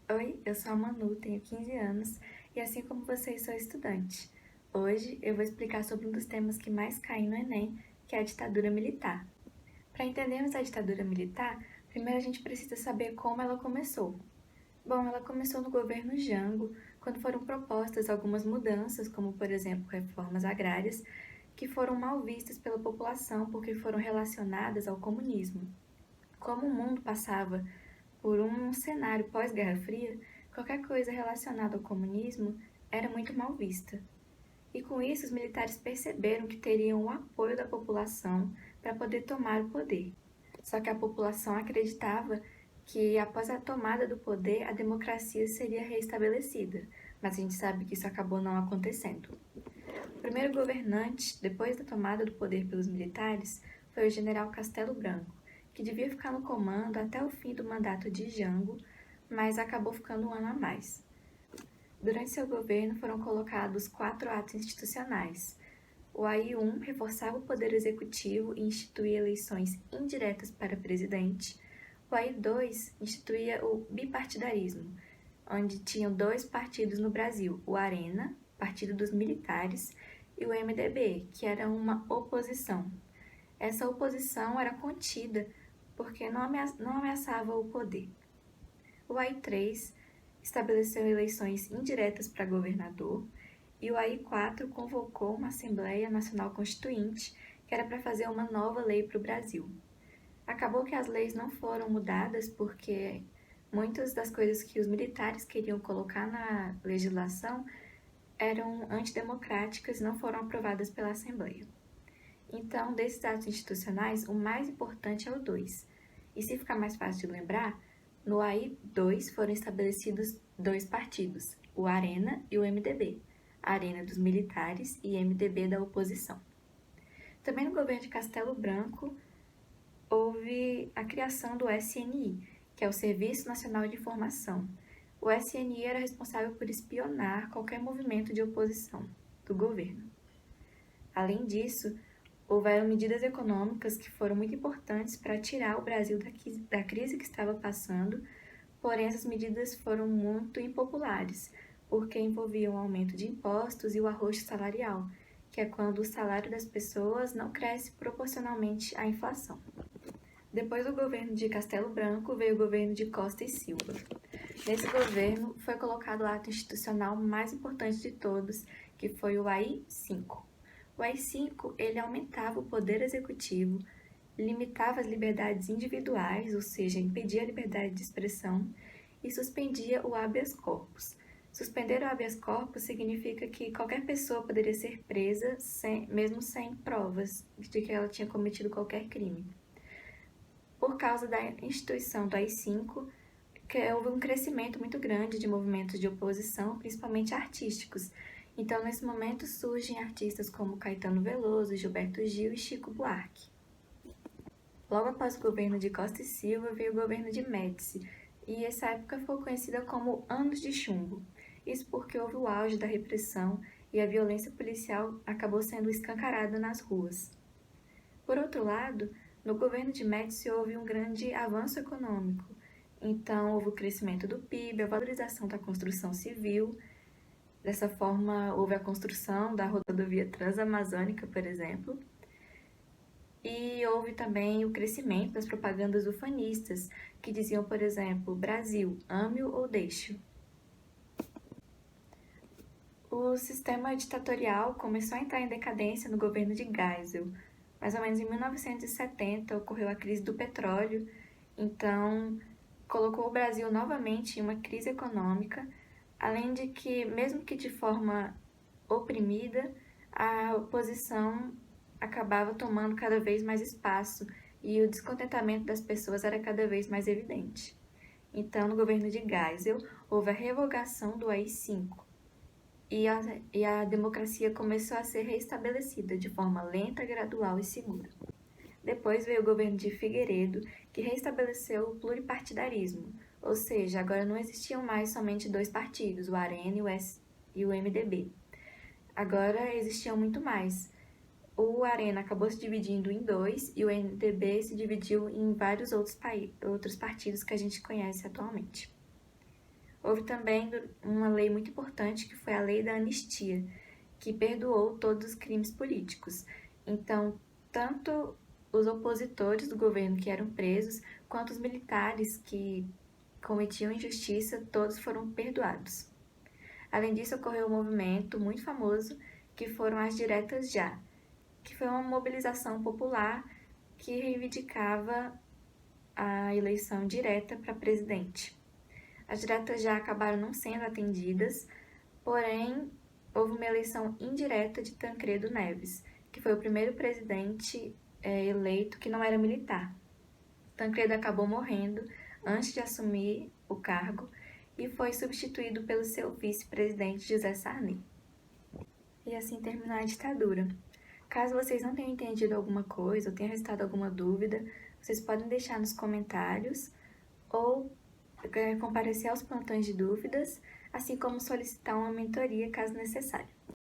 Oi, eu sou a Manu, tenho 15 anos e assim como vocês sou estudante. Hoje eu vou explicar sobre um dos temas que mais caem no Enem, que é a ditadura militar. Para entendermos a ditadura militar, primeiro a gente precisa saber como ela começou. Bom, ela começou no governo Jango, quando foram propostas algumas mudanças, como por exemplo reformas agrárias, que foram mal vistas pela população porque foram relacionadas ao comunismo. Como o mundo passava por um cenário pós-Guerra Fria, qualquer coisa relacionada ao comunismo era muito mal vista. E com isso, os militares perceberam que teriam o apoio da população para poder tomar o poder. Só que a população acreditava que após a tomada do poder, a democracia seria reestabelecida, mas a gente sabe que isso acabou não acontecendo. O primeiro governante, depois da tomada do poder pelos militares, foi o general Castelo Branco, que devia ficar no comando até o fim do mandato de Jango, mas acabou ficando um ano a mais. Durante seu governo foram colocados 4 atos institucionais. O AI-1 reforçava o poder executivo e instituía eleições indiretas para presidente. O AI-2 instituía o bipartidarismo, onde tinham 2 partidos no Brasil, o Arena, Partido dos Militares, e o MDB, que era uma oposição. Essa oposição era contida porque não ameaçava o poder. O AI-3 estabeleceu eleições indiretas para governador e o AI-4 convocou uma Assembleia Nacional Constituinte que era para fazer uma nova lei para o Brasil. Acabou que as leis não foram mudadas porque muitas das coisas que os militares queriam colocar na legislação eram antidemocráticas e não foram aprovadas pela Assembleia. Então, desses atos institucionais, o mais importante é o 2. E se ficar mais fácil de lembrar, no AI-2 foram estabelecidos 2 partidos, o Arena e o MDB, Arena dos militares e MDB da oposição. Também no governo de Castelo Branco, houve a criação do SNI, que é o Serviço Nacional de Informação. O SNI era responsável por espionar qualquer movimento de oposição do governo. Além disso, houveram medidas econômicas que foram muito importantes para tirar o Brasil da crise que estava passando, porém essas medidas foram muito impopulares, porque envolviam o aumento de impostos e o arroxo salarial, que é quando o salário das pessoas não cresce proporcionalmente à inflação. Depois do governo de Castelo Branco, veio o governo de Costa e Silva. Nesse governo, foi colocado o ato institucional mais importante de todos, que foi o AI-5. O AI-5, ele aumentava o poder executivo, limitava as liberdades individuais, ou seja, impedia a liberdade de expressão, e suspendia o habeas corpus. Suspender o habeas corpus significa que qualquer pessoa poderia ser presa mesmo sem provas de que ela tinha cometido qualquer crime. Por causa da instituição do AI-5, houve um crescimento muito grande de movimentos de oposição, principalmente artísticos. Então, nesse momento, surgem artistas como Caetano Veloso, Gilberto Gil e Chico Buarque. Logo após o governo de Costa e Silva, veio o governo de Médici, e essa época foi conhecida como Anos de Chumbo. Isso porque houve o auge da repressão e a violência policial acabou sendo escancarada nas ruas. Por outro lado, no governo de Médici houve um grande avanço econômico. Então, houve o crescimento do PIB, a valorização da construção civil. Dessa forma, houve a construção da rodovia transamazônica, por exemplo. E houve também o crescimento das propagandas ufanistas, que diziam, por exemplo, Brasil, ame-o ou deixe-o. O sistema ditatorial começou a entrar em decadência no governo de Geisel. Mais ou menos em 1970 ocorreu a crise do petróleo, então colocou o Brasil novamente em uma crise econômica, além de que, mesmo que de forma oprimida, a oposição acabava tomando cada vez mais espaço e o descontentamento das pessoas era cada vez mais evidente. Então, no governo de Geisel, houve a revogação do AI-5 e a democracia começou a ser reestabelecida de forma lenta, gradual e segura. Depois veio o governo de Figueiredo, que reestabeleceu o pluripartidarismo, ou seja, agora não existiam mais somente 2 partidos, o Arena e o MDB. Agora existiam muito mais. o Arena acabou se dividindo em dois e o MDB se dividiu em vários outros partidos que a gente conhece atualmente. Houve também uma lei muito importante que foi a Lei da Anistia, que perdoou todos os crimes políticos. Então, tanto os opositores do governo que eram presos, quanto os militares que cometiam injustiça, todos foram perdoados. Além disso, ocorreu um movimento muito famoso que foram as Diretas Já, que foi uma mobilização popular que reivindicava a eleição direta para presidente. As diretas já acabaram não sendo atendidas, porém, houve uma eleição indireta de Tancredo Neves, que foi o primeiro presidente eleito que não era militar. Tancredo acabou morrendo antes de assumir o cargo e foi substituído pelo seu vice-presidente José Sarney. E assim terminou a ditadura. Caso vocês não tenham entendido alguma coisa ou tenham restado alguma dúvida, vocês podem deixar nos comentários ou comparecer aos plantões de dúvidas, assim como solicitar uma mentoria caso necessário.